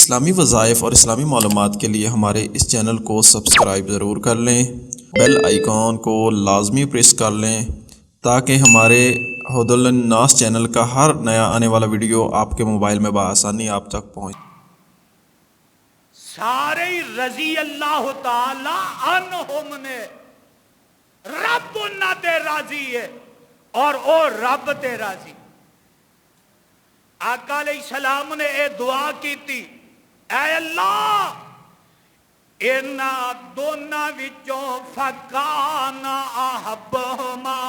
اسلامی وظائف اور اسلامی معلومات کے لیے ہمارے اس چینل کو سبسکرائب ضرور کر لیں، بیل آئیکن کو لازمی پریس کر لیں تاکہ ہمارے ہدی الناس چینل کا ہر نیا آنے والا ویڈیو آپ کے موبائل میں بآسانی آپ تک پہنچ۔ سارے رضی اللہ تعالی عنہم نے رب انہاں تے راضی ہے اور او رب تے راضی۔ آقا علیہ السلام نے اے دعا کی تھی، اے اللہ اینا دونوں وچوں فکانا احبہما،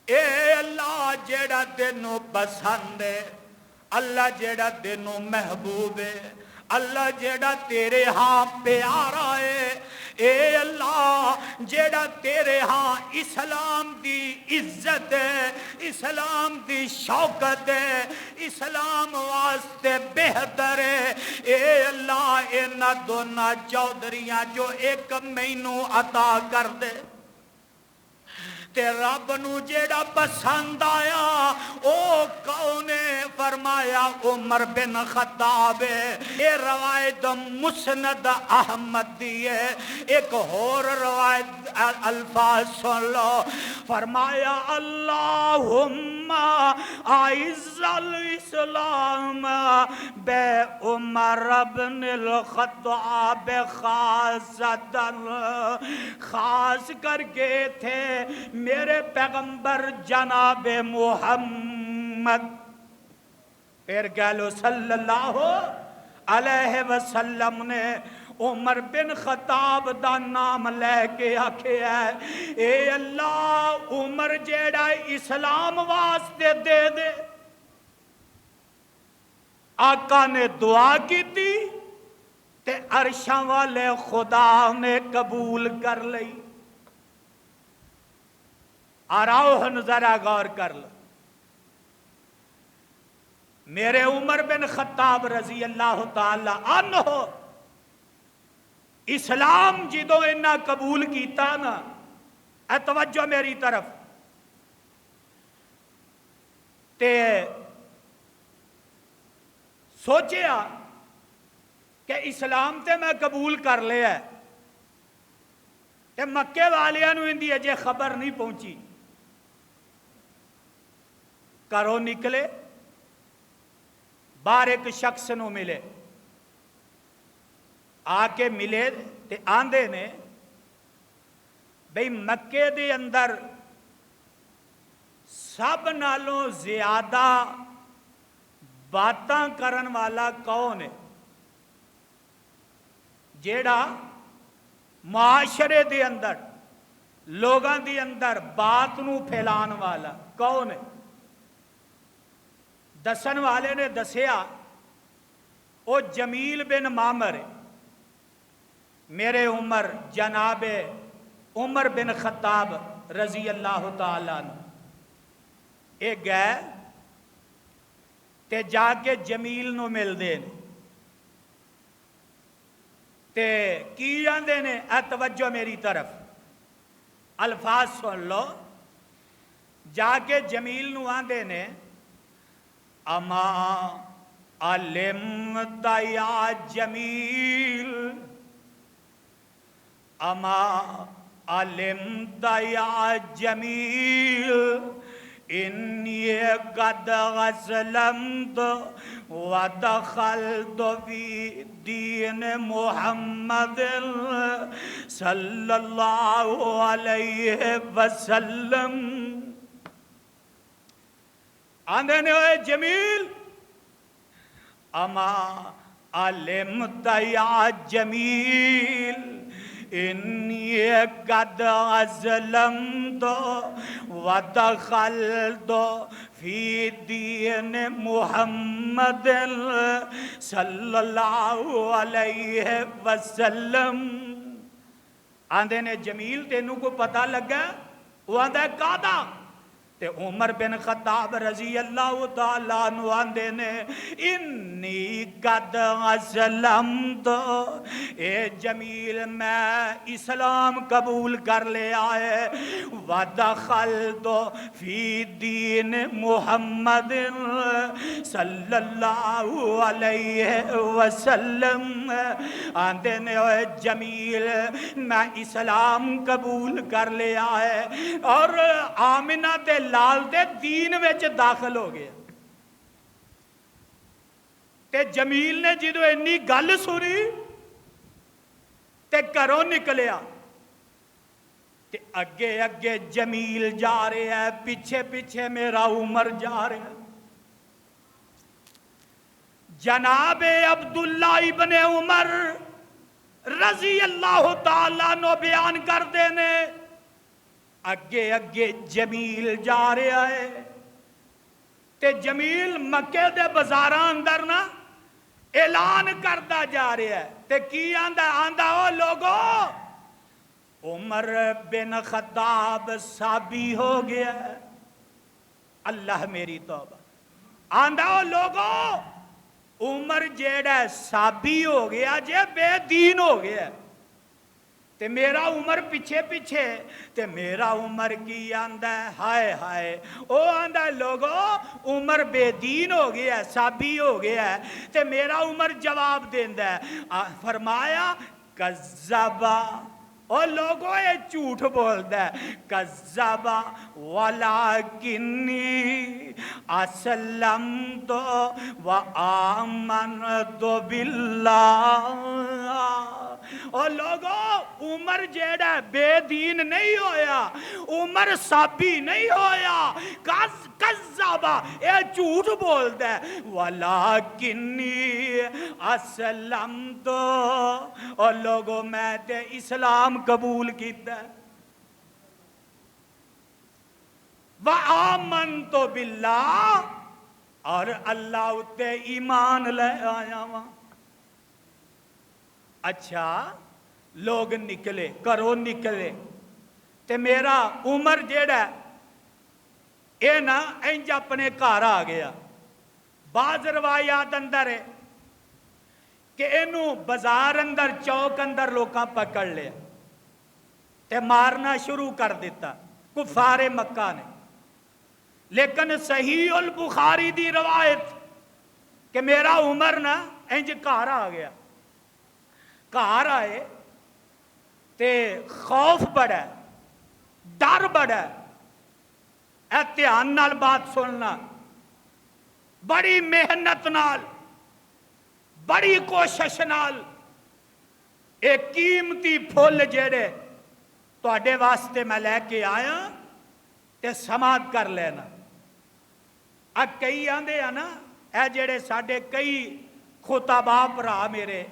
اے اللہ جیڑا تینوں پسند ہے، اللہ جیڑا تینوں محبوب ہے، اللہ جیڑا تیرے ہاں پیارا ہے، اے اللہ جیڑا تیرے ہاں اسلام دی عزت ہے، اسلام دی شوکت ہے، اسلام واسطے بہتر ہے، اے اللہ انہاں دونوں چودھریاں جو ایک مینوں عطا کر دے۔ تے رب نو جیڑا پسند آیا او کون ہے؟ فرمایا عمر بن خطاب ہے۔ یہ روایت مسند احمد دی ہے۔ ایک اور روایت الفاظ سن لو، فرمایا اللہم اعز الاسلام بے عمر بن الخطاب خاصتا، خاص کر کے تھے میرے پیغمبر جناب محمد، پھر کہہ صلی اللہ علیہ وسلم نے عمر بن خطاب دا نام لے کے آکھے ہے اے اللہ عمر جیڑا اسلام واسطے دے دے۔ آقا نے دعا کی تھی تے عرشاں والے خدا نے قبول کر لئی۔ آراؤہن ذرا غور کر لو، میرے عمر بن خطاب رضی اللہ تعالی عنہ اسلام جدو انہاں قبول کیتا نا، اے توجہ میری طرف، تے سوچیا کہ اسلام تے میں قبول کر لیا ہے، تے مکے والیاں نو اندی اجے خبر نہیں پہنچی، کرو نکلے باہر ایک شخص نو ملے، آ کے ملے تے آندے نے بھئی مکے دے اندر سب نالوں زیادہ باتاں کرن والا کون ہے؟ جیڑا معاشرے دے اندر لوگاں دے اندر بات نو پھیلان والا کون ہے؟ دسن والے نے دسیا او جمیل بن معمر ہے۔ میرے عمر جناب عمر بن خطاب رضی اللہ تعالیٰ عنہ اے گئے تے جا کے جمیل نو مل دے تے کی آندے نے، اے توجہ میری طرف، الفاظ سن لو، جا کے جمیل نو آندے نے اما علمت یا جمیل، اما علمت یا جمیل انی قد اسلمت ودخلت فی دین محمد صلی اللہ علیہ وسلم۔ آندھے نے اے جمیل اما علمت یا جمیل انی قد اسلمت ودخلت فی دین محمد صلی اللہ علیہ وسلم۔ آندھے نے جمیل تینوں کو پتہ لگا؟ وہ آندھا ہے کادا؟ تے عمر بن خطاب رضی اللہ تعالیٰ عنہ آندے نے انی قد اسلمت، اے جمیل میں اسلام قبول کر لے آئے، ودخلت فی دین محمد صلی اللہ علیہ وسلم، آندے نے اے جمیل میں اسلام قبول کر لے آئے اور آمنہ تے لال دے دین وچ داخل ہو گیا۔ تے جمیل نے جدو انی گل سنی تے گھروں نکلیا، تے اگے اگے جمیل جا رہے ہے، پیچھے پیچھے میرا عمر جا رہا ہے۔ جناب عبداللہ ابن عمر رضی اللہ تعالیٰ عنہ بیان کر دینے اگے اگے جمیل جا رہا ہے، تے جمیل مکے دے بازاراں اندر نا اعلان کرتا جا رہا ہے، تے کی آندا آندا او لوگو عمر بن خطاب صحابی ہو گیا ہے۔ اللہ میری توبہ، آندا او لوگو عمر جیڑا صحابی ہو گیا جے بے دین ہو گیا، تے میرا عمر پیچھے پیچھے، تے میرا عمر کی آندا ہے ہائے ہائے، او آندا ہے لوگو عمر بے دین ہو گیا ہے، صحابی ہو گیا ہے، تے میرا عمر جواب دیندا ہے، فرمایا کذبا، او لوگو یہ جھوٹ بولدا ہے، کذبا ولکنی اسلمت و آمنت باللہ، او لوگو عمر جیڑا بے دین نہیں ہویا، عمر صحابی نہیں ہویا، کذبا اے جھوٹ بولدا ہے، ولکنی اسلمت، او لوگو میں تے اسلام قبول کیتا ہے، وآمنت باللہ، اور اللہ اتے ایمان لے آیا ہاں۔ اچھا لوگ نکلے، گھروں نکلے، تے میرا عمر جیڑا اے نا انج اپنے گھر آ گیا۔ بعض روایات اندر ہے کہ اینو بازار اندر چوک اندر لوکاں پکڑ لیا تے مارنا شروع کر دیتا کفار مکہ نے، لیکن صحیح البخاری دی روایت کہ میرا عمر نا انج گھر آ گیا، گھر آئے تے خوف بڑا ہے، ڈر بڑا ہے، اے دھیان نال بات سننا، بڑی محنت نال بڑی کوشش نال ایک قیمتی پھول جیڑے تواڈے واسطے میں لے کے آیا تے سماعت کر لینا۔ اب کئی آندے ہیں نا اے جیڑے ساڈے کئی خطباء بھرا میرے،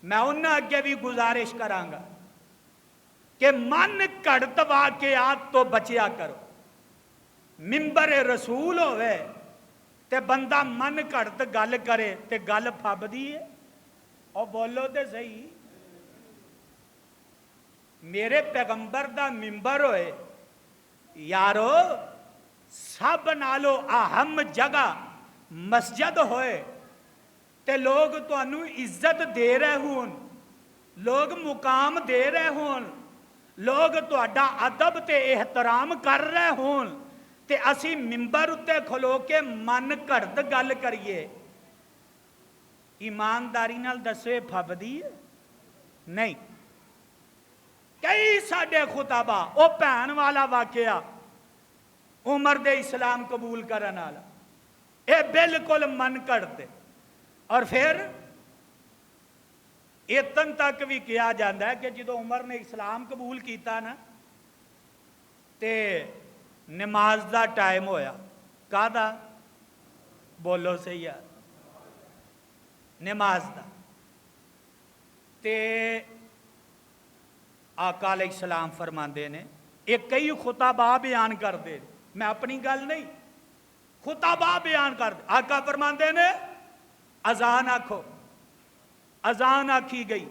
میں انہاں اگے بھی گزارش کرانگا کہ من گھڑت واقعات تو بچیا کرو، منبر رسول ہوئے تے بندہ من گھڑت گل کرے تے گل پھبدی ہے، اور بولو تے صحیح، میرے پیغمبر دا منبر ہوئے یارو، سب نالو اہم جگہ مسجد ہوئے تے لوگ تو انو عزت دے رہے ہون، لوگ مقام دے رہے ہون، لوگ تو اڈا ادب تے احترام کر رہے ہون، تے اسی منبر اتے کھلو کے من گھڑت گل کریے، ایمانداری نال دسے پھبدی ہے؟ نہیں۔ کئی ساڈے خطباء او بھین والا واقعہ عمر دے اسلام قبول کرن والا، اے بالکل من گھڑت، اور پھر اتن تک بھی کیا جاتا ہے کہ جدو عمر نے اسلام قبول کیتا نا تے نماز دا ٹائم ہویا، کہدا بولو صحیح ہے، نماز دا، تے آقا علیہ السلام فرماندے نے، ایک کئی خطباء بیان کر دے، میں اپنی گل نہیں، خطباء بیان کر دے، آقا فرماندے نے اذان آکھو، اذان آکھی گئی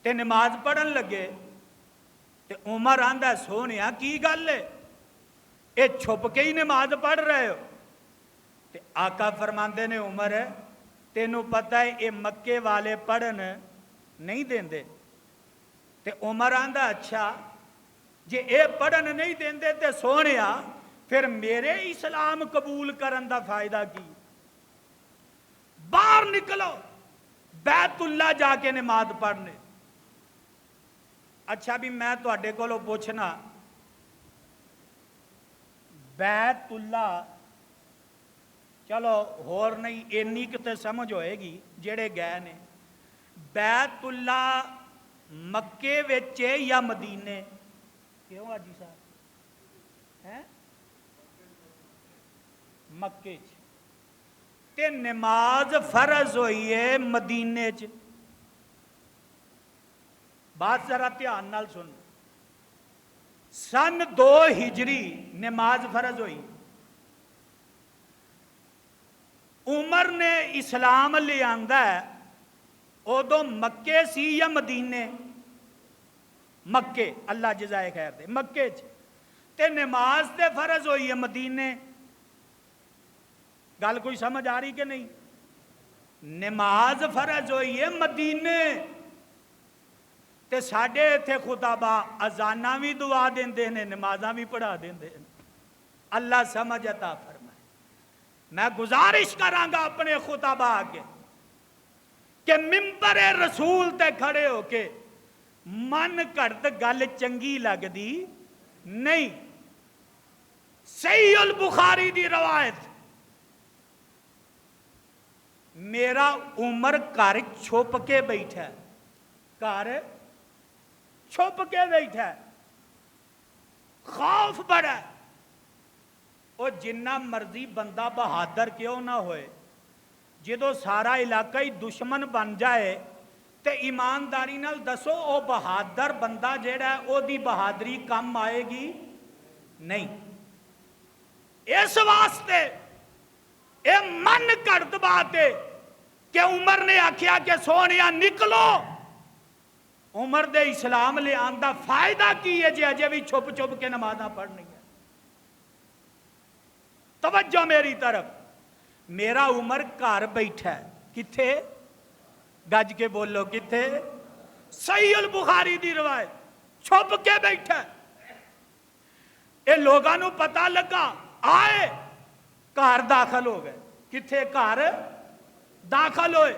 تے نماز پڑھن لگے تے عمر آندا سونیا کی گل ہے، ये छुप के ही नमाज पढ़ रहे हो। ते आका फरमाते ने उमर तेनू पता है ये मक्के वाले पढ़न नहीं देंदे। ते उमर आंदा अच्छा जे ये पढ़न नहीं देंदे ते सोहणिया फिर मेरे इस्लाम कबूल करन दा फायदा की। बाहर निकलो बैतुल्ला जाके नमाज पढ़ने। अच्छा भी मैं तुहाडे कोलों पुछना बैतुल्ला चलो होर नहीं इन्नी किते समझ होएगी जेड़े गए ने बैतुल्ला मक्के विच या मदीने क्यों हाजी साहब हैं मक्के च ते नमाज फर्ज होई है मदीने च। बात जरा ध्यान नाल सुन सन 2 हिजरी नमाज फर्ज हुई। उमर ने इस्लाम ले आंदा उदों मक्के सी या मदीने मक्के अल्लाह जजाए खैर दे मक्के च ते नमाज ते फर्ज हुई है मदीने। गल कोई समझ आ रही कि नहीं? नमाज फर्ज हुई है मदीने ते साडे इत्थे खुताबा अजाना भी दुआ देंदे ने नमाज़ां भी पढ़ा देंदे ने। अल्लाह समझ अता फरमाए। मैं गुजारिश करांगा अपने खुताबा अगे कि मिंबर रसूल ते खड़े होके मन घड़त गल चंगी लगदी नहीं। सही उल बुखारी दी रवायत मेरा उमर घर छुप के बैठा घर छुप के बैठा खौफ बड़ा वो जिन्ना मर्जी बंदा बहादुर क्यों ना होए जो सारा इलाका ही दुश्मन बन जाए तो ईमानदारी नाल दसो वो बहादुर बंदा जेड़ा ओदी बहादुरी कम आएगी नहीं। इस वास्ते ये मन घड़त बात है कि उमर ने आख्या कि सोहणिया निकलो। उमर दे इस्लाम ले आंदा फायदा की है जे अजे भी छुप छुप के नमाज़ां पढ़नी है। तवज्जो मेरी तरफ मेरा उमर घर बैठा है किथे गज के बोलो किथे सही उल बुखारी दी रवायत छुप के बैठा है। ये लोगों को पता लगा आए घर दाखिल हो गए किथे घर दाखिल होए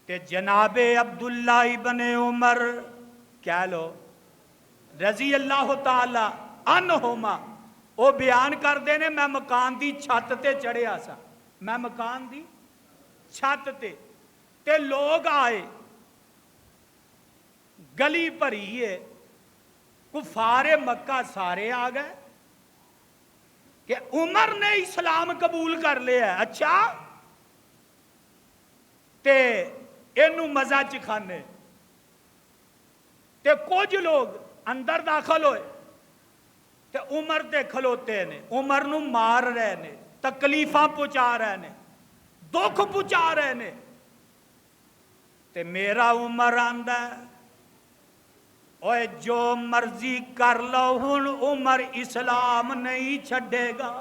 ते जनाबे अब्दुल्ला इब्ने उमर कह लो रजी अल्लाह ताला अन्हुमा वो बयान करते ने मैं मकान की छत ते चढ़िया सा। मैं मकान की छत ते लोग आए गली भरी है कुफारे मक्का सारे आ गए कि उमर ने इस्लाम कबूल कर लिया। अच्छा ते इनू मजा च खाने ते कुछ लोग अंदर दाखिल होए ते उमर ते खलोते ने उमर नू मार रहे ने तकलीफां पहुंचा रहे ने दुख पहुंचा रहे ने ते मेरा उमर आंदा ओए जो मर्जी कर लो हुण उमर इस्लाम नहीं छड़ेगा।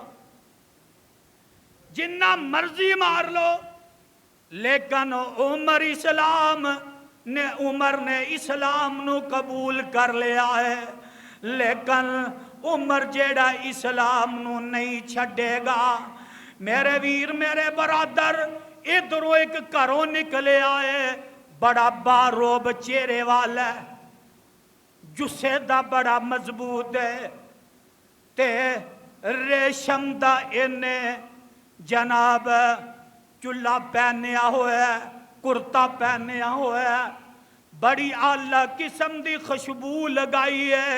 जिन्ना मर्जी मार लो लेकिन उमर ने इस्लाम नू कबूल कर लिया है। लेकिन उमर जेड़ा इस्लाम नू नहीं छड़ेगा। मेरे वीर मेरे बरादर इधरों एक घरों निकले आए बड़ा बारोब चेहरे वाला जुस्से दा बड़ा मजबूत है ते रेशम दा इन्ने जनाब चुल्ला पहनिया होया कुर्ता पहनिया होया बड़ी आला किस्म की खुशबू लगाई है।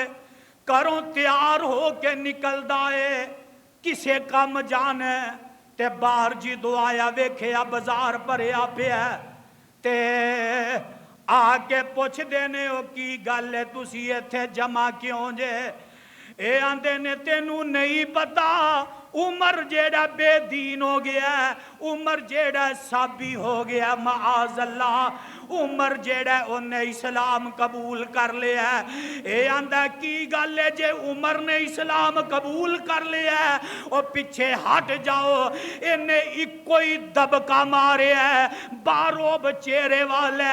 घरों तैयार हो के निकलदा है किसे काम जाने ते बाहर जो आया वेखिया बाजार भरिया पिया ते आके पुछदे ने ओ की गल है तुसी इत्थे जमा क्यों जे। ये आंदे ने तेनू नहीं पता उमर जेड़ा बेदीन हो गया उमर जेड़ा साबी हो गया माअज़ अल्लाह उमर जेड़ा उन्हें इस्लाम कबूल कर लिया। ये आंदा की गल है जे उमर ने इस्लाम कबूल कर लिया और पीछे हट जाओ। इन्हें इको ही दबका मारे है, बारोब चेहरे वाले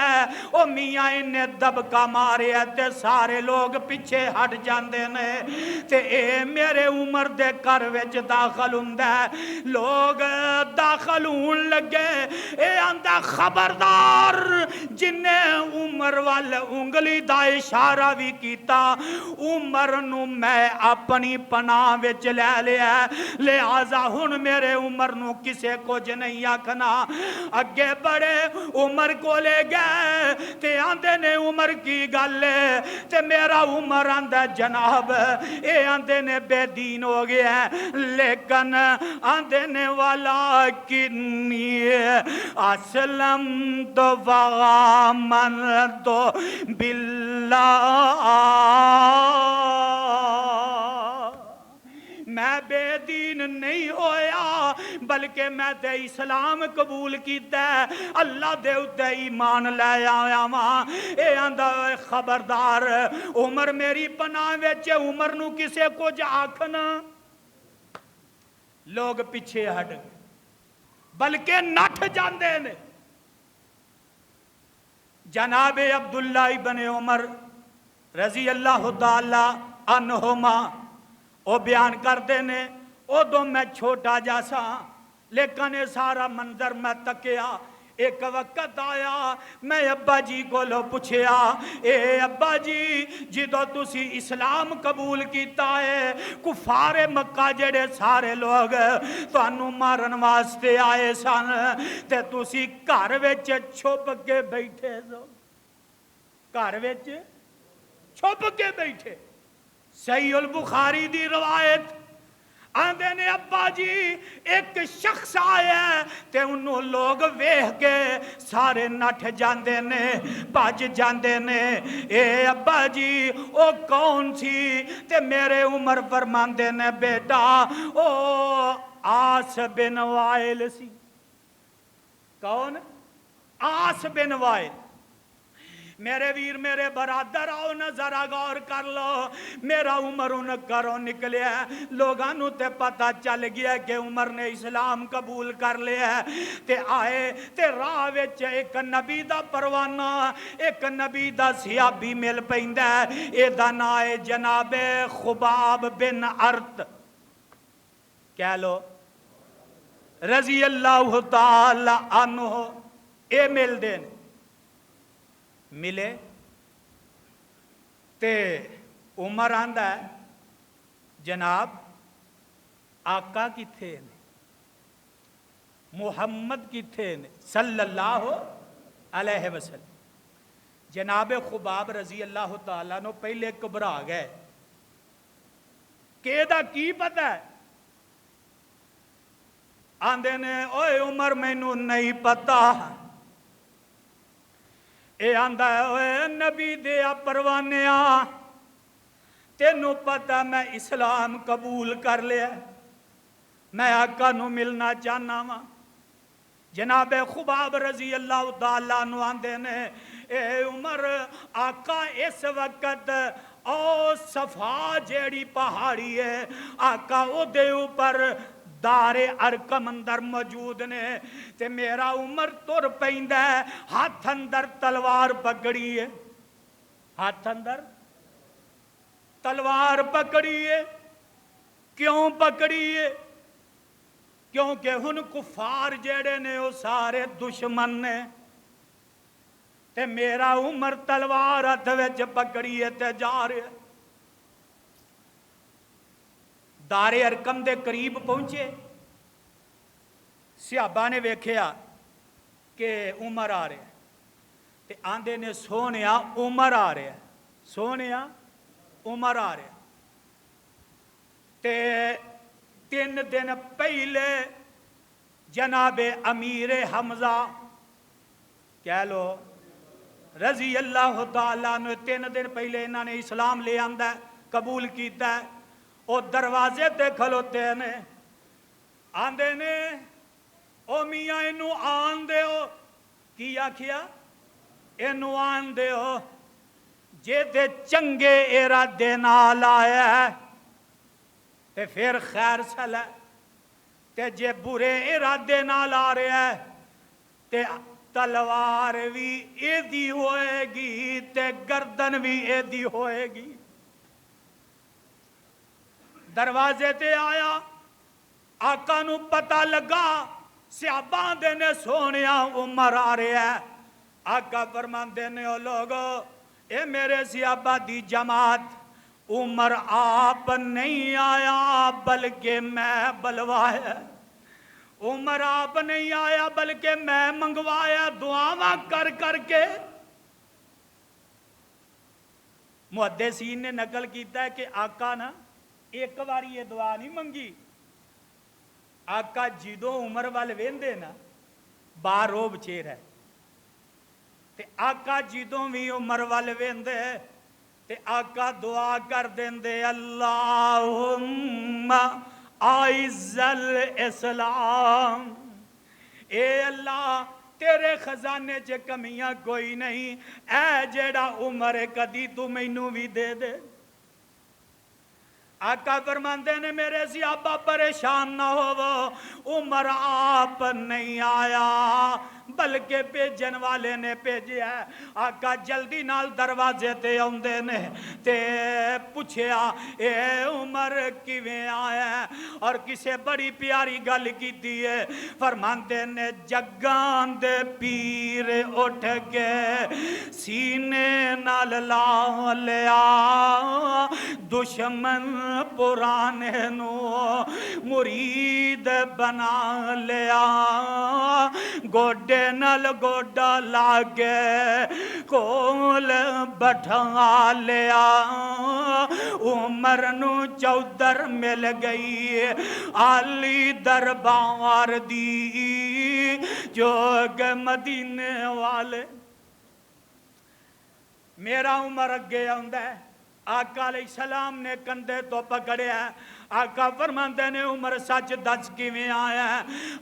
ओ मियाँ इन्हें दबका मारे है ते सारे लोग पीछे हट जाते ने। ते ए मेरे उमर दे घर विच दाखल हुंदा, लोग दाखल होन लगे। ए आंदा खबरदार जिन्हें उमर वाल उंगली दा इशारा भी कीता, उमर नू मैं अपनी पनाह विच लै लिया। लिहाजा हुण मेरे उमर नू किसे कुछ नहीं आखना। अगे बड़े उमर को ले गए ते आंदे ने उमर की गल है, ते मेरा उमर आंदा जनाब ये आंदे ने बेदीन हो गया, लेकिन आंदे ने वाला किन्नी असलम तो वामन तो बिल्ला, मैं बेदीन नहीं होया बल्कि मैं ते इस्लाम कबूल किया, अल्लाह दे उत्ते ईमान लै आया वां। ये आंदा खबरदार उमर मेरी पनाह विच, उमर नू किसे कुछ आखना। लोग पीछे हट गए बल्कि नठ जाते ने। जनाबे अब्दुल्ला इब्न उमर रजी अल्लाह तआला अन्हुमा वो बयान करते ने, उदों मैं छोटा जा सा, लेकिन ये सारा मंजर मैं तकिया। एक वक्त आया मैं अब्बा जी को पूछया, ए अब्बा जी जदों तुसी इस्लाम कबूल किया है, कुफारे मक्का जेड़े सारे लोग तुहानू मारन वास्ते आए सन, ते तुसी घर विच छुप के बैठे सो, घर विच छुप के बैठे। सही उल बुखारी दी रवायत आंदे ने अब्बा जी एक शख्स आया ते उन्होंने लोग वेख के सारे नठ जाते ने, भज जाते ने। ए अब्बा जी ओ कौन सी? ते मेरे उमर फरमांदे ने बेटा ओ आस बिन वाइल सी। कौन? आस बिन वाइल। मेरे वीर मेरे बरादर आओ न जरा गौर कर लो, मेरा उमर उन घरों निकलिया, लोगों ते पता चल गया कि उमर ने इस्लाम कबूल कर लिया। ते आए ते राह विच एक नबी दा परवाना, एक नबी दा सियाबी मिल पैंदा, एदा नाम है जनाबे खुबाब बिन अर्त, कह लो रजी अल्लाह तआला अन्हु। ए मिलदे ने, मिले ते उमर आंदा जनाब आका किथे ने, मुहम्मद किथे ने सल्लल्लाहु अलैहि वसल्लम। जनाब खुबाब रजी अल्लाह तआला नो पहले घबरा गए कि एदा की पता है। आंदे ने ओए उमर मैनू नहीं पता। ये आंदा है नबी दे परवाने तेनू पता मैं इस्लाम कबूल कर लिया, मैं आका नू मिलना चाहना वा। जनाबे खुबाब रजी अल्लाह तआला नु आंदे ने ए उमर आका इस वक्त ओ सफा जेड़ी पहाड़ी है आका ओदे ऊपर दारे अरकम अंदर मौजूद ने, ते मेरा उमर तुर पैंदा हाथ अंदर तलवार पकड़ी है, हाथ अंदर तलवार पकड़ी है। क्यों पकड़ी है? क्योंकि हुन कुफार जेड़े ने वो सारे दुश्मन ने, ते मेरा उमर तलवार हथ विच पकड़ी है ते जा रहा। दारे अरकम दे करीब पहुंचे, सिहाबा ने वेख्या कि उमर आ रहा, ते आंदे ने सोहणिया उमर आ रहा, सोहणिया उमर आ रहा। ते 3 दिन पहले जनाबे अमीर हमजा कह लो रजी अल्लाह तआला ने 3 दिन पहले इन्होंने इस्लाम ले आंदा कबूल किया। वो दरवाजे ते खलोते ने, आंदे ने ओ मियाँ इनू आन दो। की आखिया? ਇਹਨੂੰ ਆਂਦੇ ਹੋ ਜੇ ਤੇ ਚੰਗੇ ਇਰਾਦੇ ਨਾਲ ਆਇਆ ਤੇ ਫਿਰ ਖੈਰ ਸਲਾ, ਤੇ ਜੇ ਬੁਰੇ ਇਰਾਦੇ ਨਾਲ ਆ ਰਿਹਾ ਤੇ ਤਲਵਾਰ ਵੀ ਇਹਦੀ ਹੋਏਗੀ ਤੇ ਗਰਦਨ ਵੀ ਇਹਦੀ ਹੋਏਗੀ। ਦਰਵਾਜ਼ੇ ਤੇ ਆਇਆ, ਆਕਾ ਨੂੰ ਪਤਾ ਲੱਗਾ, ਸਿਹਾਬਾ ਦੇ ਨੇ ਸੋਹਣਿਆ ਉਮਰ ਆ ਰਿਹਾ। ਆਕਾ ਫਰਮਾਉਂਦੇ ਨੇ ਉਹ ਲੋਗੋ ਇਹ ਮੇਰੇ ਸਿਹਾਬਾ ਦੀ ਜਮਾਤ, उमर आप नहीं आया बल्कि मैं बुलवाया, उमर आप नहीं आया बल्कि मैं मंगवाया दुआवा कर करके। मुहद्दिसीन ने नकल किया है कि आका ना एक बार ये दुआ नहीं मंगी, आका जिदों उमर वाल वेंदे ना बारोब चेर है, ते आका जिदों भी उमर वाल वेंदे ते आका दुआ कर देंदे अल्लाहुम्मा आइज़ल इस्लाम, ए अल्लाह तेरे खजाने च कमियां कोई नहीं, ऐ जेड़ा उमर कदी तू मैनू भी दे दे। आका फरमाते ने मेरे सियाबा परेशान ना होवो, उमर आप नहीं आया बल्कि भेजन वाले ने भेजा। आका जल्दी नाल दरवाजे ते आउंदे ने ते पुछया ए उमर किवें आया, और किसे बड़ी प्यारी गल कीती है। फरमाते ने जग्गां दे पीर उठ के सीने नाल ला लिया, दुश्मन पुराने नो मुरीद बना लिया, गोडे नल गोडा लागे कोल बैठा लिया। उमर नू चौधर मिल गई आली दरबार दी, जोग मदीने वाले। मेरा उमर अगे आंदा है, आका अलैहिस्सलाम ने कंधे तो पकड़िया। आका फरमांदे ने उमर सच दस किवें आया।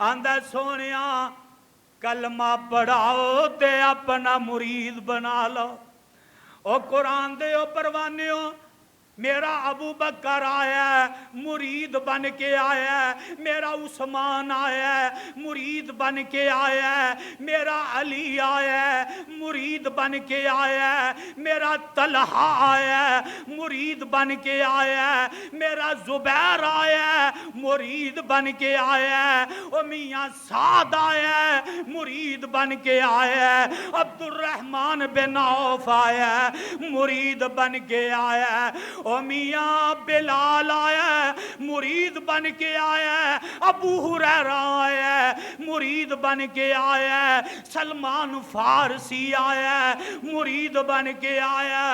आंदा सोनिया कलमा पढ़ाओ ते अपना मुरीद बना लो। ओ कुरान दे ओ परवाने हो, मेरा अबू बकर आया मुरीद बन के आया, मेरा उस्मान आया मुरीद बन के आया, मेरा अली आया मुरीद बन के आया, मेरा तलहा आया मुरीद बन के आया, मेरा जुबैर आया मुरीद बन के आया, ओ मियाँ साद आया मुरीद बन के आया, अब्दुर्रहमान बिन औफ आया मुरीद बन के आया, ओ मियाँ बिलाल आया मुरीद बन के आया, अबू हुरैरा आया मुरीद बन के आया, सलमान फारसी आया मुरीद बन के आया।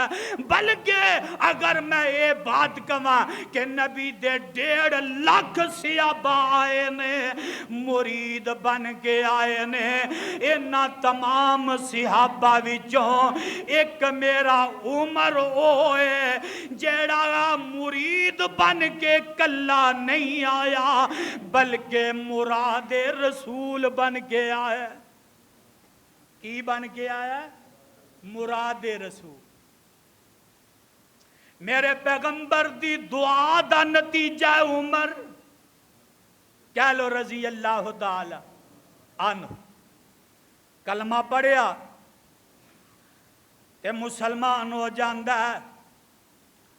बल्कि अगर मैं ये बात कहां कि नबी दे 1.5 लाख सियाबा आए ने मुरीद बन के आए ने, इन्हां तमाम सिहाबा विचों एक मेरा उमर होए जेड़ा मुरीद बन के कल्ला नहीं आया बल्कि मुरादे रसूल बन के आया। की बन के आया? मुरादे रसूल। मेरे पैगंबर दी दुआ दा नतीजा उमर कह लो रजी अल्लाह ताला अन्हु। कलमा पढ़िया ते मुसलमान हो जाता है,